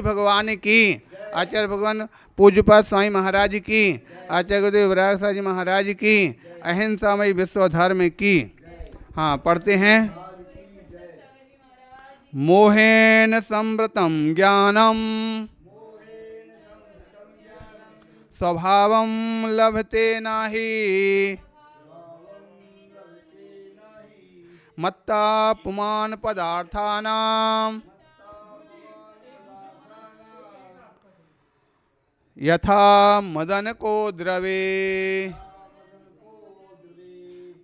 भगवान की, आचार्य भगवान पूज्यपाद स्वामी महाराज की, आचार्य गुरुदेव विराग साहब जी महाराज की, अहिंसामय विश्व धर्म की। हाँ, पढ़ते हैं। मोहेन संवृतम ज्ञानम स्वभावम लभते नाही, मत्ता पुमान पदार्थानाम यथा मदन को द्रवे।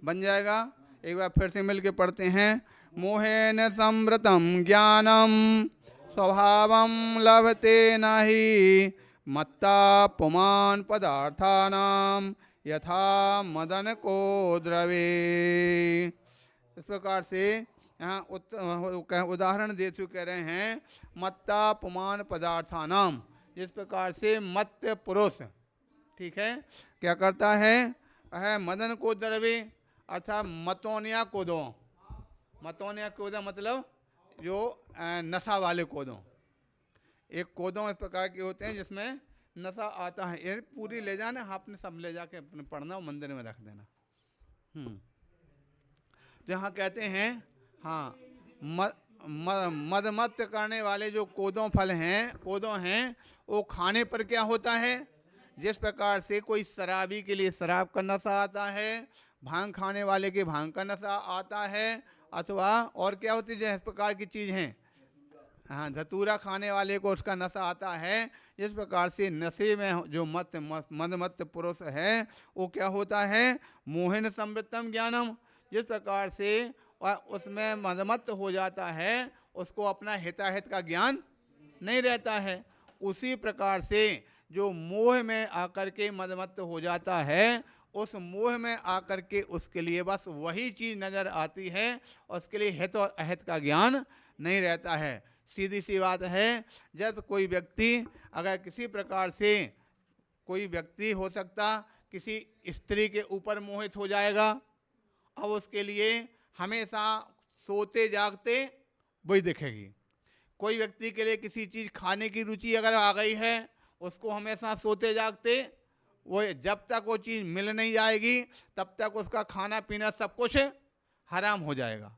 बन जाएगा। एक बार फिर से मिलके पढ़ते हैं। मोहेन संवृतम ज्ञानम स्वभावम लभते नहि, मत्ता पुमान पदार्थानाम यथा मदन को द्रवे। इस प्रकार से यहाँ उदाहरण दे चुके कह रहे हैं, मत्ता पुमान पदार्थानाम। जिस प्रकार से मत्य पुरुष, ठीक है, क्या करता है मदन को द्रवे, अर्थात मतोनिया कोदों। मतोनिया कोदों मतलब जो नशा वाले कोदों। एक कोदों इस प्रकार के होते हैं जिसमें नशा आता है। ये पूरी ले जाना, आपने सब ले जाके अपने पढ़ना, मंदिर में रख देना। तो यहाँ कहते हैं, हाँ, मदमत्त करने वाले जो कोदों फल हैं, कोदों हैं, वो खाने पर क्या होता है, जिस प्रकार से कोई शराबी के लिए शराब का नशा आता है, भांग खाने वाले के भांग का नशा आता है, अथवा और क्या होती है इस प्रकार की चीज़ हैं, हाँ, धतूरा खाने वाले को उसका नशा आता है। इस प्रकार से नशे में जो मदमत्त पुरुष है वो क्या होता है, मोहिन संवृत्तम ज्ञानम। जिस प्रकार से उसमें मदमत्त हो जाता है, उसको अपना हिताहित का ज्ञान नहीं रहता है। उसी प्रकार से जो मोह में आकर के मदमत्त हो जाता है, उस मोह में आकर के उसके लिए बस वही चीज़ नज़र आती है, उसके लिए हित और अहित का ज्ञान नहीं रहता है। सीधी सी बात है, जब कोई व्यक्ति अगर किसी प्रकार से, कोई व्यक्ति हो सकता किसी स्त्री के ऊपर मोहित हो जाएगा, अब उसके लिए हमेशा सोते जागते वही दिखेगी। कोई व्यक्ति के लिए किसी चीज़ खाने की रुचि अगर आ गई है, उसको हमेशा सोते जागते वो, जब तक वो चीज़ मिल नहीं जाएगी तब तक उसका खाना पीना सब कुछ हराम हो जाएगा।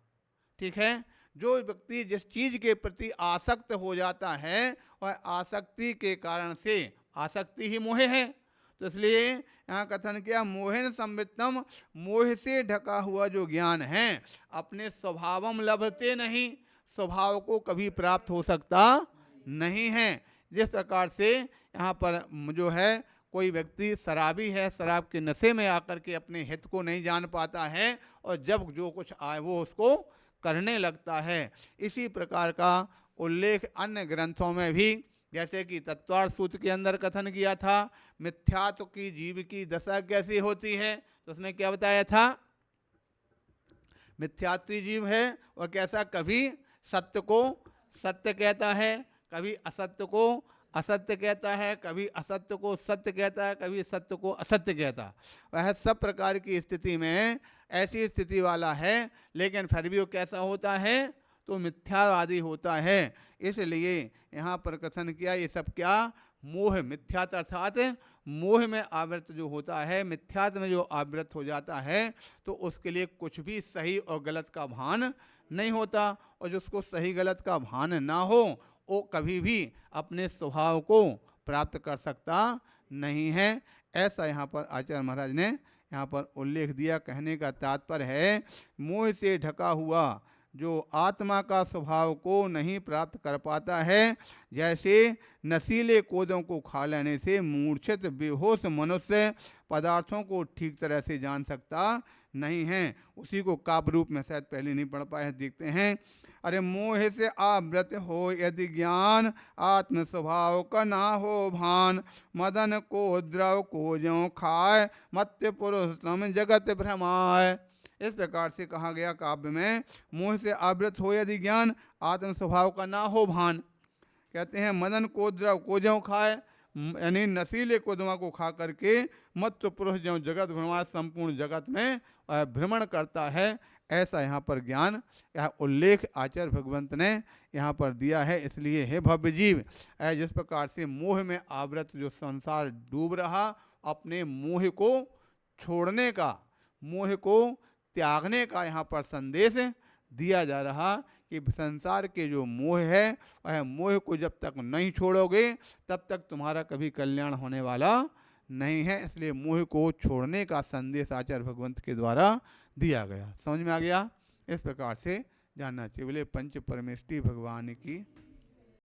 ठीक है। जो व्यक्ति जिस चीज़ के प्रति आसक्त हो जाता है और आसक्ति के कारण से, आसक्ति ही मोह है, तो इसलिए यहाँ कथन किया, मोहेन संवृत्तम, मोह से ढका हुआ जो ज्ञान है अपने स्वभावम लभते नहीं, स्वभाव को कभी प्राप्त हो सकता नहीं है। जिस प्रकार से यहाँ पर जो है कोई व्यक्ति शराबी है, शराब के नशे में आकर के अपने हित को नहीं जान पाता है और जब जो कुछ आए वो उसको करने लगता है। इसी प्रकार का उल्लेख अन्य ग्रंथों में भी, जैसे कि तत्वार्थ सूत्र के अंदर कथन किया था, मिथ्यात्व की जीव की दशा कैसी होती है, तो उसमें क्या बताया था, मिथ्यात्वी जीव है वह कैसा, कभी सत्य को सत्य कहता है, कभी असत्य को असत्य कहता है, कभी असत्य को सत्य कहता है, कभी सत्य को असत्य कहता है। वह सब प्रकार की स्थिति में ऐसी स्थिति वाला है, लेकिन फिर भी वो कैसा होता है, तो मिथ्यावादी होता है। इसलिए यहाँ पर कथन किया, ये सब क्या, मोह, मिथ्यात अर्थात मोह में आवृत जो होता है, मिथ्यात में जो आवृत हो जाता है, तो उसके लिए कुछ भी सही और गलत का भान नहीं होता, और जिसको सही गलत का भान ना हो वो कभी भी अपने स्वभाव को प्राप्त कर सकता नहीं है। ऐसा यहाँ पर आचार्य महाराज ने यहाँ पर उल्लेख दिया। कहने का तात्पर्य है, मोह से ढका हुआ जो आत्मा का स्वभाव को नहीं प्राप्त कर पाता है, जैसे नशीले कोदों को खा लेने से मूर्छित बेहोश मनुष्य पदार्थों को ठीक तरह से जान सकता नहीं है। उसी को काव्य रूप में शायद पहले नहीं पढ़ पाए, देखते हैं। अरे मोह से आवृत हो यदि ज्ञान, आत्म स्वभाव का ना हो भान, मदन को द्रव को ज्यों खाए, मत्य पुरुष तम जगत भ्रमाए। इस प्रकार से कहा गया काव्य में, मोह से आवृत हो यदि ज्ञान, आत्म स्वभाव का ना हो भान। कहते हैं मदन को द्रव को ज्यों खाए, यानी नशीले कोदमा को खा करके मत्स्य पुरुष ज्यों जगत भ्रमाए, संपूर्ण जगत में भ्रमण करता है, ऐसा यहाँ पर ज्ञान, यह उल्लेख आचार्य भगवंत ने यहाँ पर दिया है। इसलिए हे भव्य जीव, जिस प्रकार से मोह में आवृत जो संसार डूब रहा, अपने मोह को छोड़ने का, मोह को त्यागने का यहाँ पर संदेश दिया जा रहा कि संसार के जो मोह है, वह मोह को जब तक नहीं छोड़ोगे तब तक तुम्हारा कभी कल्याण होने वाला नहीं है। इसलिए मोह को छोड़ने का संदेश आचार्य भगवंत के द्वारा दिया गया। समझ में आ गया? इस प्रकार से जानना चाहिए। बोले पंच परमेष्टि भगवान की